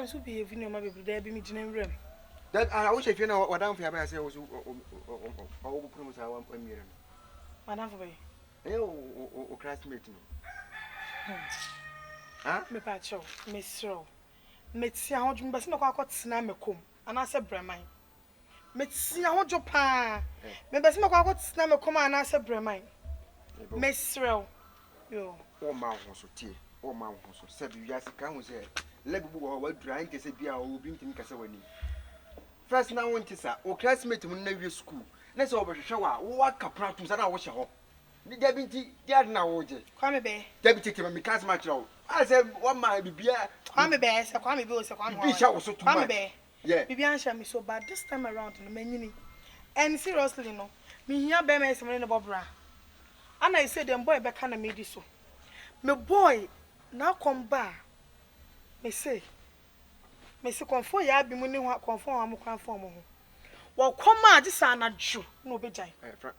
I'm so be if you know my baby, there be me gin room. That I wish if you know what I'm for, I say, was all promise I want 1 million. Madam for me. Oh, classmate. Huh? Me pacho, Miss Row. Metsi a hodwum bese na kwa akotsena mekom ana se breman metsi a hodwo pa me bese na kwa akotsena mekom ana se breman mesrew yo o ma ho so tie o ma ho so se bi wiase kan ho se lebu wo wadura nke se bia obi ntimi kase wani first na won tisa o classmate mun na wi school na se obehwehwe wa wo akapra tum sa na wo hye ho ni da bi nti dia na wo je kwa me be da bi tete me class match rawo I say one man bibia kwa me be se kwa me be o se kwa no bi sha wo so too much kwa me be yeah bibia ansha me so but this time around no manyini and seriously no me hia be me se me no bobra and I say them boy be kana me di so me boy na come ba me say konfo ya bi mu ni ho konfo wa mu konfo mo ho wo koma agi sa na dwo na obejai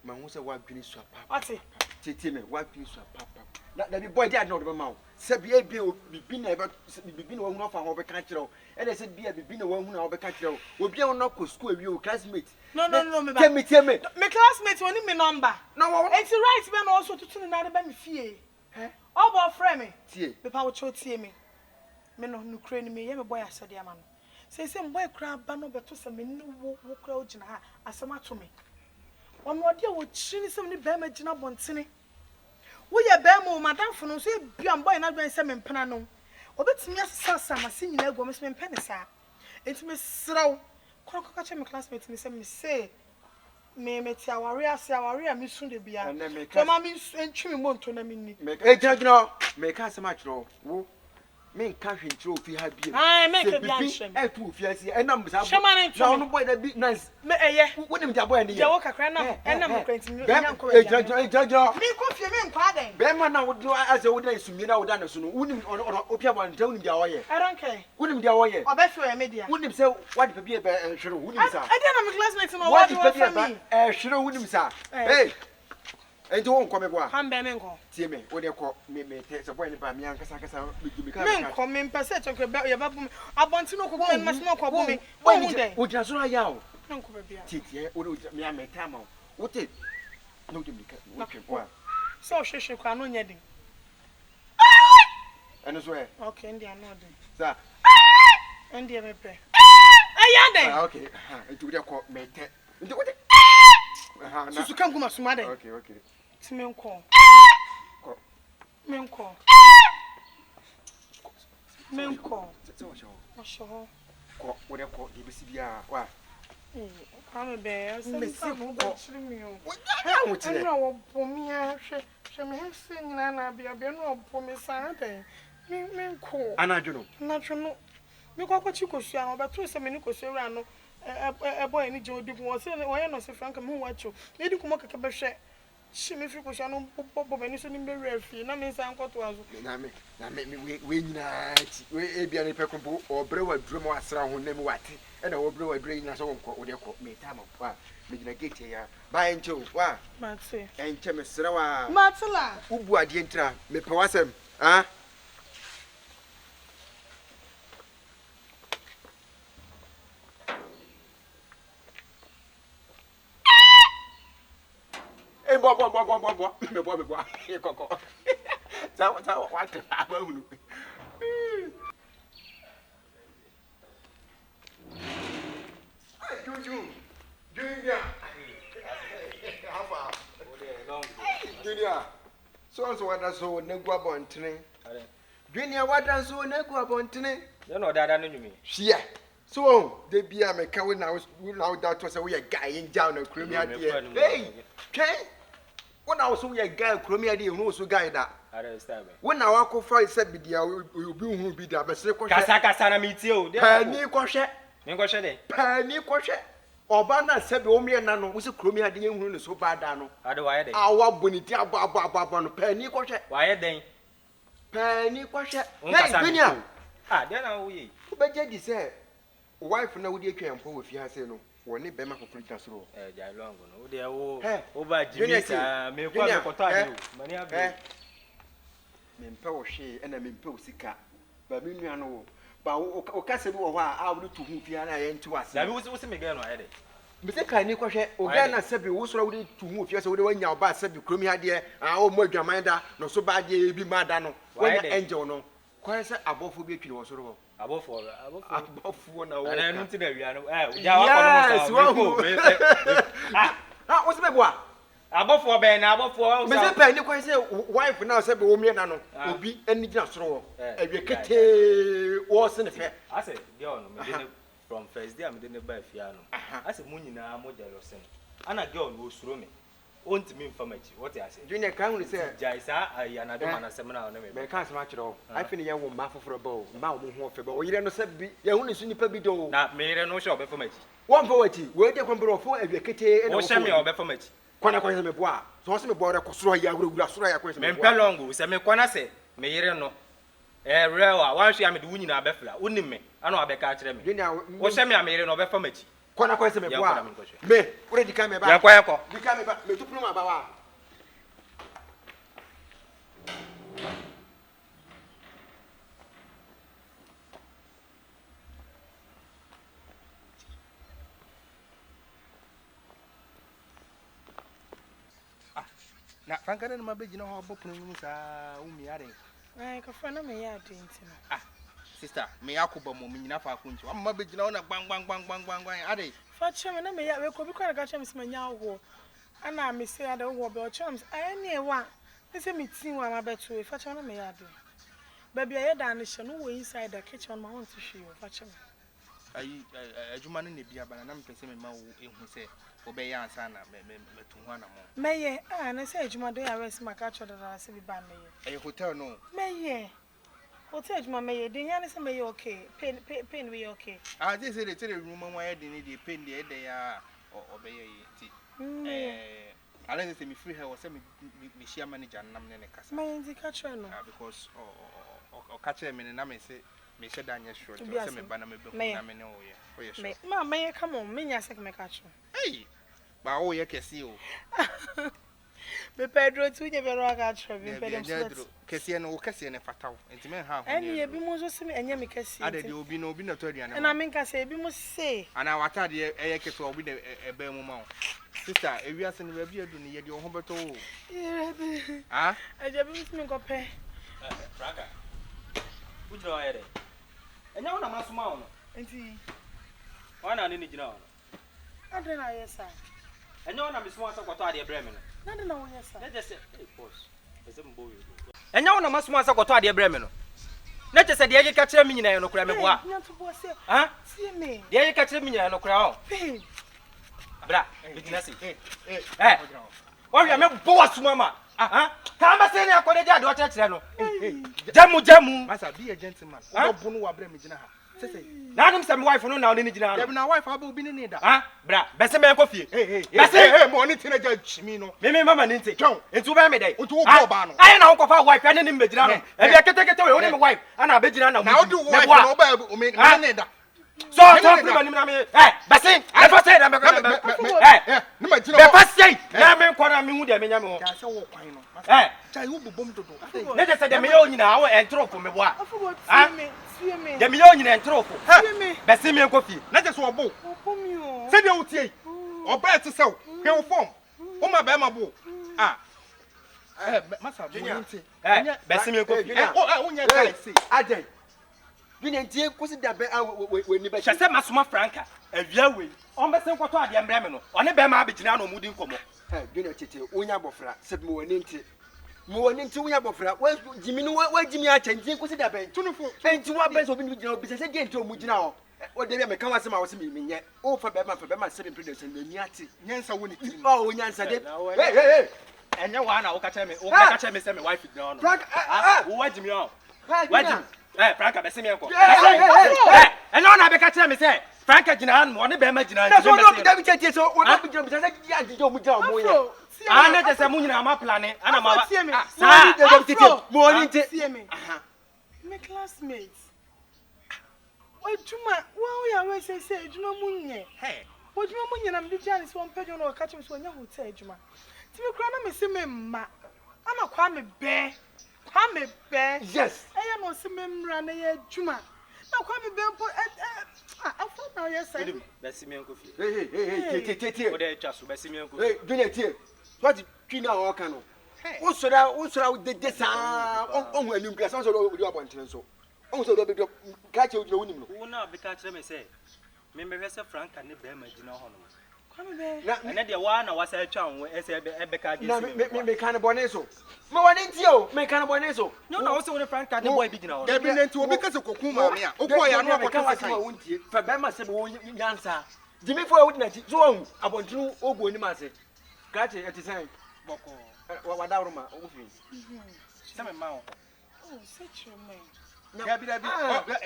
ma hu se wa dwini so papa ati tete me wa dwini so papa na bi boy dia na do ma wo se bia bi bibi na bibi na wo hu fa ho be kan kire wo e de se bia bibi na wo hu na wo be kan kire wo obi a no ko school wi o classmate no me ba temi me classmate woni me number na wo enti right be na also tutu na de ba me fie obo frame me tie me pa wo cho tie me no nukre ni me ye me boy asode ama no say boy kra ba no beto se me ni wo kra o gina ha asema to me ono ode wo chiri se me be ma gina bontene wo ye be ma o madam fo no so e bia boy na do se me mpena no obetimi asasa ma se nyina ego me se me mpene sa enti me sraw kono ka me classmate ni se me say me ti aware ase aware a me sun de bia so ma me ntwi me monto na me ni e gina me ka asema kiro wo me nka hwentiro ofi ha biem ai me ke bia nshem e tu ofi asi e nam bisa na no boy da bi nice me eye wonim dia boy ne ye je wo kakra na enam kwenti mi nyanko e gina me ko fie me nkwa den be ma na wo do ase wo da isumi na wo da na so no wonim opia bo nta wonim dia wo ye I don't care wonim dia wo ye obefi o media wonim se wadi pa bi e hwere wonim sa I dey na me classmate no wadi what pa do bi e hwere wonim sa hey enti won ko me bo a kan be me nko tie me wo de ko me te se boy ne ba me ankasa me ka me nko me mpese chokwe be ye ba bu abonti no ko bu me masno ko bu me wo hu den o jina so ya o me nko be bia tie wo me ameta ma wo te no de me ka wo twe bo a so hwehwe kwa no nya din eno so e okay ndi ano din sa ndi e me pe aya den okay enti wo de ko me te enti wo de na susu kan kuma suma den okay ti me nko me nko se wo sho ko wo de ko de bisi bia wa kwame be Mesi mo ko. ba chiri mi o wo ya wo tire na wo bomi a hwe me hese nyina na bia no bomi sa den me nko anadwo na dwono me kwa kwa chikosu a obeto se me ni kosu ewra no boy ni je odi ku wo se wo ye no se Franka me hu wacho me di kumo keke be hwe shi me fi kosu no bobo me ni so ni be refi na me sa nkoto azo na me we nyina ti we e bia ne pekompo obre wa drum wa asra ho na me wate e na obre wa drum nyina so wonko wo de ko me tama wa me gina gate ya ba encho wa mate enche me sra wa matela ubu ade ntra me pe wasem ha e bo me bo e koko za wa te ba hunu Junior hafa Junior so wada so na gua bontene Junior wada so na gua bontene no dada no nyumi hia so de bia me ka we na that to say we guy in down na kromi ade hey twen wona so we guy kromi ade hu so guy da understand me wona wa ko fa se bidia obi hu bi da be se ko kasa na mitie o pani ko hwe me ko hwe de pani ko hwe oba na se be o me na no wo se kromi ade hu no so bada no ade wa ye de awa boniti aba no pani ko hwe wa ye den pani ko hwe hey Junior de na wo ye beje di se wife na wo di atwampo wo fi ha se no woni be ma kokuru tasoro jai long no de wo ba jimisa me kwa me koto ade o mani abi me mpe wo hwe na me mpe wo sika ba me nua no ba o ka se bi wo ho a wo to hu fia na ye nti wase da bi wo se me ga no ayede me se kan ni ko hwe o ga na se bi wo so wo to hu fia se wo de wanya ba se bi kromi ade o mo adwaman da no so ba de bi ma da no wanya angel no ko se abofo bi atwini wo so ro abofo na wo ana nu ti na wi ano ja wa ko no ah wo se be bo a abofo be na abofo me se pa ni ko se wife na se be wo mi na no obi ani gina soro wo awie kete wo se ne fe ase girl no me dey from first day am dey ne ba fia no ase mu nyina mo jealous no ana girl no osuro me onti me mfamachi what you say junior kan hu se jaisa ayana de mana sem na no me kan sama kire ho I feel ye wo ma foforo ba o ma wo ho ofe ba o yire no se bi ye hu ni su nipa bi do na me yire no sho be famachi won fa wati we de kwambro fo awie kete e wo she me o be famachi kwana kwa se me bo a so se me bo re kosoro ya wura soro ya kwa se me mpe longo se me kwana se me yire no rewa wan hwe am de wunyina abefla wonim me ana abeka kire me wo she me am yire no be famachi kwana kwa se me bo a me ure di kan me ba ya kwa yako di kan me ba me tupunu ma ba wa na Franka na ma beji na ho abopunu mu sa umi are ka fa na me ya de ntina sister me yakoba mo nyina fa akunti wa ma beji na ho na gbang are fa chem na me ya we ko bi kwa ka chem se manya wo ana me se ada wo be o chem ai ne wa se me tin wa ma beto fa chem na me ya de baby aye da ne hye no wo inside the kitchen ma won to hwe yo fa chem ai adwuma no ne bia bana na me pese me ma wo ehu se obe ya ansa na me tu ho na mo meye na se adwuma do ya rest maka cho da se bi ba meye hotel no meye hotel adwuma meye de ya ne se meye okay pen we okay they say the room mo ya de ne de pen de de ya obe ye ti ala say me free her was me share manager nam ne kasa meye ndi ka cho no because o ka che me na me say me she da anya sure say me ba na me be na me ne o ye sure ma meye come on me nya se me ka cho hey ba o ye kesi o me Pedro tu nye be ro aka cho me Pedro kesi no kesi ne fataw enti ha ho eni ebi mo so se me enye me kesi ade de obi na to aduane na me nka se ebi mo se ana watade eye keto obi de ebe mu ma o sister ewiase ne ba bi adu ne ye de ho beto o aje bi mo ko pe Franka ujira wa yede enya wona masoma wo no enti wana ne ni jina wo ade na yesa enya wona mesoma asa kwato ade breme no nade na wo yesa na je se boss ese mbo yo enya wona masoma asa kwato ade breme no na je se de ye ka kire me nyina yo no kura me boa tie me de ye ka kire me nyina no kura o bra bitina si wa wi me boa suma ma ka ma se ne akode de ade o kire no jamu masa be a gentleman o bo no wa breme gina ha sese na nim some wife no na oni ni gina no na wife aba obi ni da bra bese me ko fie bese mo ni tina ja chimi no me mama ni nti entu ba me dai o tu o bo ba no aye na ko fa wife ane ni me gina no e bi kete we oni me wife ana be gina na o du wife no ba o me ni da so prima ni na me bese e fa say na me ni ma gina be fa say na me ko na me hu de me nya me ho ya se wo kwan no chai wo bobom dodo ne de se de me yo nyina wo entrop me boa me de me yo nyina entrop bese me ko fie na je so obo se de utie oba eti se hwe wo form o ma ba ma bo masa bo nti bese me ko fie o nya kai se adai Bine ntie kosi da be we ni ba se masoma Franka awia we on be se nkoto ade mbre me no one be ma abegina no mudi nkomo bine tete onya bofra se me woni nti wonya bofra wa jimi no wa jimi a chanti kosi da be tunufo enti wa be so bi ni gina obi se de nti o mu gina ho o de be me kan wase ma wase me nye o fa be ma se be production me ni ati nyansa woni ti o nyansa de hey enya wa na wo ka che me wo ka che me se me wife gina no wo wa jimi o wa jimi Franka be se me enko enya na be ka che me se Franka gina no one be ma gina na so no bi da bi che so o no bi gina bi se ji anje o mu gina o mo ye ana je se mu nyina ma plane ana ma sa de do tete mo ni nti me classmates ojuma wa ya we say ejuma munye ojuma munye na mdi jani so mpejo no ka chim so nya hotel ejuma ti me kura na me se me mma ana kwa me be yes eya no se me mra na ye ejuma Na kwa me bempo afa na yes say. Besi me nkofi. Hey. O de twa so besi me nkofi. Hey, do you hear? What you know o kan no? Wo sora de sa on anim class on so do abonten so. On so do be ka che ojina wonim no. Wo na be ka kire me say. Me hwese Franka ne be ma gina ho no. Kwa me be. Na de wa na wasa atwa wo ese be ka de Na me kan bone so. Me woni nti o, me kan bone so. No na wo se wo ne Franka de boy bi gina ho. Da bi nti obi kase koku ma me a. Okọ ya no akọ kase ma wontie. Fa be ma se be won nyansa. Jimi fo wudi na ti. So won abontinu ogu onim ase. Ka che etisan. boko. Wa da ruma o fi. Se me ma o. Oh, such a man. Dabi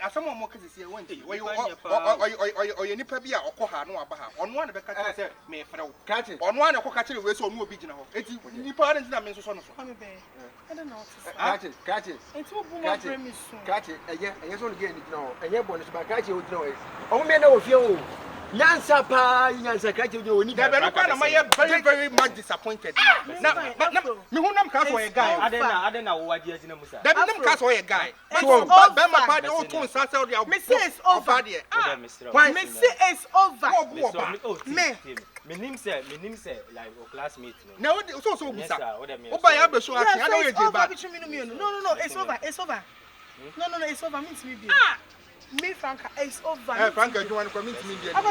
asamo mo kase sie wonti. Oye nipa bi a okọ ha no aba ha. Ono na be ka kire se me frɛ wo. Ka che. Ono na akọ ka kire we se onu obi gina ho. Eti nipa na ntina me nso so no so. Come be. I don't know what to say. Ka che. Enti wo bu mo frame soon. Ka che, eye so no ge ni gina ho. Eye bo ne so ba ka che o gina ho. O me na wo fie o. Nyansa pa, nyansa ka che o gina oni. Dabi no kwa na my very much disappointed. Na me hu nam ka so ye guy. Ade na wo waje agina musa. Dabi nam ka so ye guy. So Ba ma pa de o tun sa se o de. Me say it's over. Me say it's over. Me nim say like o classmate no. Na o so obusa. O ba ya be so akin I don't ye ba. No, it's over. It's over. No, it's over. Means me be. Me Franka, it's over. Franka, you want to come into me? No,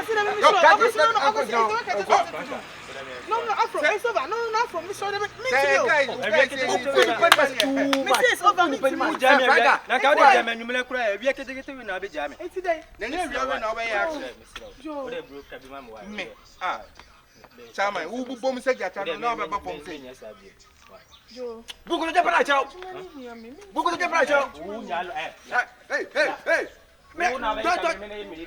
Afro, it's over. No, Afro, me sorry, me it's over. Na ka de jam anwumle kura e bia ketekete wi na be jam. Enti dai. Na nya wiawe na oba ya akse. O de bro ka bi ma mo wa. Me. Chama, u bu bom se jata na oba ba pom se. Jo. Buku de para chao. Buku de para chao. U nya lo Hey. Me na be ka me na me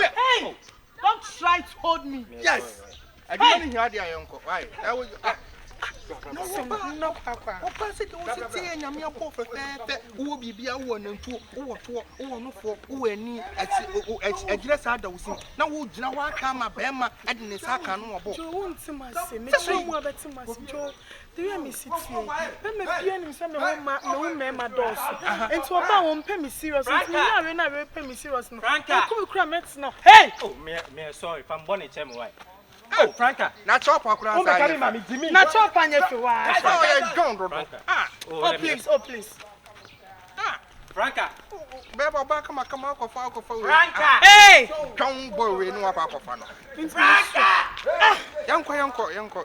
Hey, don't try to hold me. Yes. I don't hear the ayonko. Why? That was No, Papa. o pase ke o se tie nyame apo fefefe wo bibia wo nantu wo to wo no fo wo ani agire sa da wusin na wo gina wa aka ma be ma ade ne sa aka no obo Jo won't mase me try mo abeti mase jo the way me sit here me bia nim say me ma dos enti oba won pay me serious enti me na we pay me serious no Franka come kura met now hey oh me sorry if I'm born in chem why oh Franka na chop akura o me carry mama Jimmy na chop anya fi wa oh yeah John Rodo oh please Franka beba ba kama akofa Franka hey John boy we no apa akofa no Franka yanko